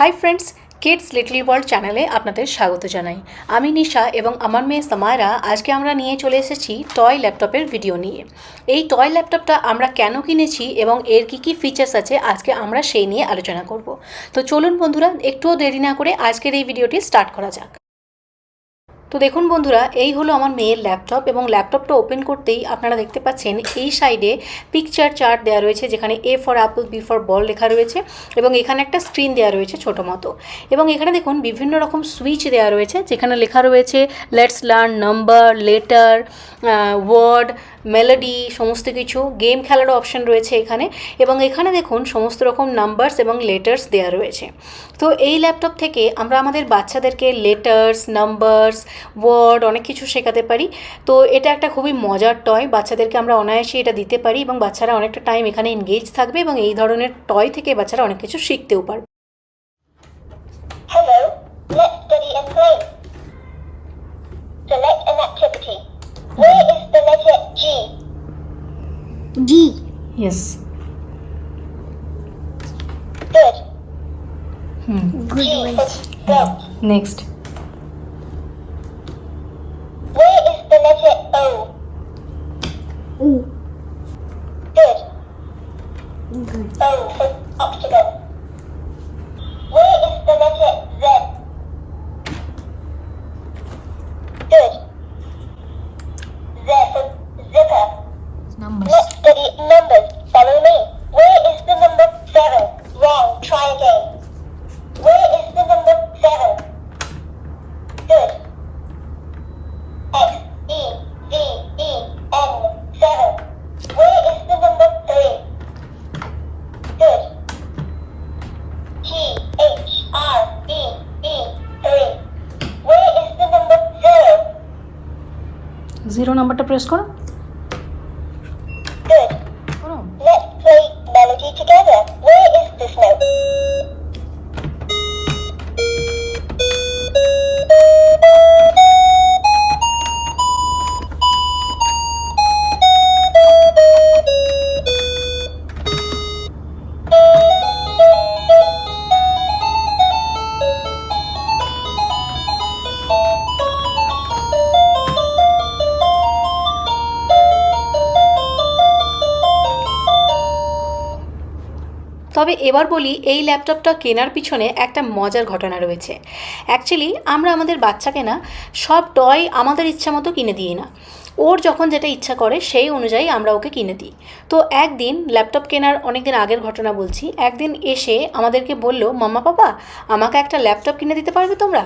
High friends, kids little world চ্যানেলে আপনাদের স্বাগত জানাই। আমি নিশা এবং আমার মেয়ে সামায়রা আজকে আমরা নিয়ে চলে এসেছি টয় ল্যাপটপের ভিডিও নিয়ে। এই টয় ল্যাপটপটা আমরা কেন কিনেছি এবং এর কী কী ফিচার্স আছে আজকে আমরা সেই নিয়ে আলোচনা করব। তো চলুন বন্ধুরা, একটুও দেরি না করে আজকের এই ভিডিওটি স্টার্ট করা যাক। তো দেখুন বন্ধুরা, এই হলো আমার মেয়ের ল্যাপটপ এবং ল্যাপটপটা ওপেন করতেই আপনারা দেখতে পাচ্ছেন এই সাইডে পিকচার চার্ট দেওয়া রয়েছে, যেখানে A for apple, B for ball লেখা রয়েছে এবং এখানে একটা স্ক্রিন দেওয়া রয়েছে ছোটো মতো। এবং এখানে দেখুন বিভিন্ন রকম সুইচ দেওয়া রয়েছে, যেখানে লেখা রয়েছে let's learn, number, letter, word, melody, সমস্ত কিছু। গেম খেলারও অপশান রয়েছে এখানে। এবং এখানে দেখুন সমস্ত রকম নাম্বারস এবং লেটার্স দেওয়া রয়েছে। তো এই ল্যাপটপ থেকে আমরা আমাদের বাচ্চাদেরকে লেটার্স, নাম্বারস, ওয়ার্ড অনেক কিছু শেখাতে পারি। তো এটা একটা খুবই মজার টয়, বাচ্চাদেরকে আমরা অনায়াসে এটা দিতে পারি এবং বাচ্চারা অনেকটা টাইম এখানে এনগেজ থাকবে এবং এই ধরনের টয় থেকে বাচ্চারা অনেক কিছু শিখতেও পারবে। Hello, let's study and play. Select an activity. Where is the letter G? G. Yes. Good. Good G one. for goat. Next. Where is the letter O? O. Good. Good. O for octagon. Where is the letter Z? Good. Z for zipper. Numbers. Let's study numbers. Follow me. Where is the number 7? Wrong. Try again. Where is the number 7? Good. X, E, V, E, N, 7. Where is the number 3? Good. T, H, R, E, E, 3. Where is the number 0? 0 নাম্বারটা press করো। Good. Let's play melody together. Where is this note? তবে এবার বলি, এই ল্যাপটপটা কেনার পিছনে একটা মজার ঘটনা রয়েছে। অ্যাকচুয়ালি আমরা আমাদের বাচ্চাকে না সব টয় আমাদের ইচ্ছা মতো কিনে দিই না, ওর যখন যেটা ইচ্ছা করে সেই অনুযায়ী আমরা ওকে কিনে দিই। তো একদিন ল্যাপটপ কেনার অনেক দিন আগের ঘটনা বলছি, একদিন এসে আমাদেরকে বলল, মাম্মা পাপা আমাকে একটা ল্যাপটপ কিনে দিতে পারবে তোমরা?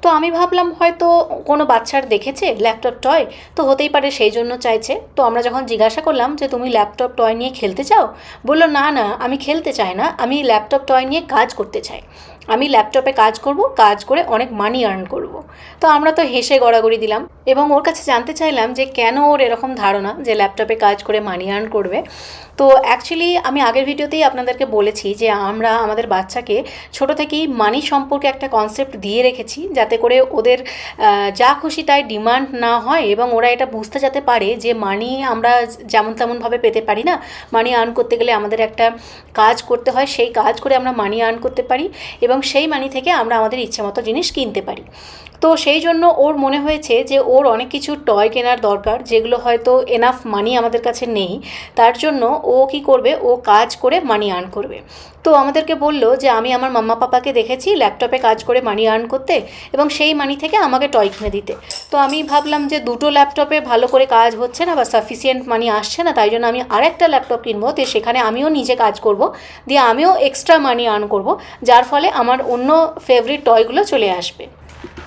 তো আমি ভাবলাম হয়তো কোনো বাচ্চার দেখেছে ল্যাপটপ টয়, তো হতেই পারে সেই জন্য চাইছে। তো আমরা যখন জিজ্ঞাসা করলাম যে তুমি ল্যাপটপ টয় নিয়ে খেলতে চাও, বললো না না, আমি খেলতে চাই না, আমি ল্যাপটপ টয় নিয়ে কাজ করতে চাই, আমি ল্যাপটপে কাজ করব, কাজ করে অনেক মানি আর্ন করব। তো আমরা তো হেসে গড়াগড়ি দিলাম এবং ওর কাছে জানতে চাইলাম যে কেন ওর এরকম ধারণা যে ল্যাপটপে কাজ করে মানি আর্ন করবে। তো অ্যাকচুয়ালি আমি আগের ভিডিওতেই আপনাদেরকে বলেছি যে আমরা আমাদের বাচ্চাকে ছোট থেকেই মানি সম্পর্কে একটা কনসেপ্ট দিয়ে রেখেছি, যাতে করে ওদের যা খুশি তাই ডিমান্ড না হয় এবং ওরা এটা বুঝতে যাতে পারে যে মানি আমরা যেমন তেমনভাবে পেতে পারি না, মানি আর্ন করতে গেলে আমাদের একটা কাজ করতে হয়, সেই কাজ করে আমরা মানি আর্ন করতে পারি এবং সেই মানি থেকে আমরা আমাদের ইচ্ছামতো জিনিস কিনতে পারি। তো সেই জন্য ওর মনে হয়েছে যে ওর অনেক কিছু টয় কেনার দরকার, যেগুলো হয়তো এনাফ মানি আমাদের কাছে নেই, তার জন্য ও কি করবে, ও কাজ করে মানি আর্ন করবে। তো আমাদেরকে বলল যে আমি আমার মাম্মা পাপাকে দেখেছি ল্যাপটপে কাজ করে মানি আর্ন করতে এবং সেই মানি থেকে আমাকে টয় কিনে দিতে। তো আমি ভাবলাম যে দুটো ল্যাপটপে ভালো করে কাজ হচ্ছে না বা সাফিসিয়েন্ট মানি আসছে না, তাই জন্য আমি আরেকটা ল্যাপটপ কিনবো, তো সেখানে আমিও নিজে কাজ করব, দিয়ে আমিও এক্সট্রা মানি আর্ন করব, যার ফলে আমার অন্য ফেভারিট টয়গুলো চলে আসবে।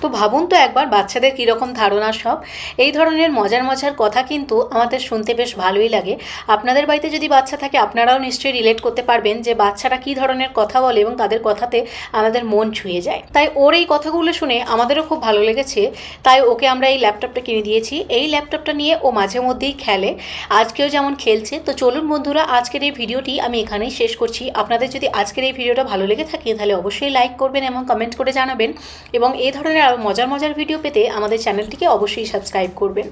তো ভাবুন তো একবার বাচ্চাদের কীরকম ধারণা সব। এই ধরনের মজার মজার কথা কিন্তু আমাদের শুনতে বেশ ভালোই লাগে। আপনাদের বাড়িতে যদি বাচ্চা থাকে আপনারাও নিশ্চয়ই রিলেট করতে পারবেন যে বাচ্চারা কী ধরনের কথা বলে এবং তাদের কথাতে আমাদের মন ছুঁয়ে যায়। তাই ওর এই কথাগুলো শুনে আমাদেরও খুব ভালো লেগেছে, তাই ওকে আমরা এই ল্যাপটপটা কিনে দিয়েছি। এই ল্যাপটপটা নিয়ে ও মাঝে মধ্যেই খেলে, আজকেও যেমন খেলছে। তো চলুন বন্ধুরা, আজকের এই ভিডিওটি আমি এখানেই শেষ করছি। আপনাদের যদি আজকের এই ভিডিওটা ভালো লেগে থাকে তাহলে অবশ্যই লাইক করবেন এবং কমেন্ট করে জানাবেন এবং এই ধরনের আরও মজার মজার ভিডিও পেতে আমাদের চ্যানেলটিকে অবশ্যই সাবস্ক্রাইব করবেন।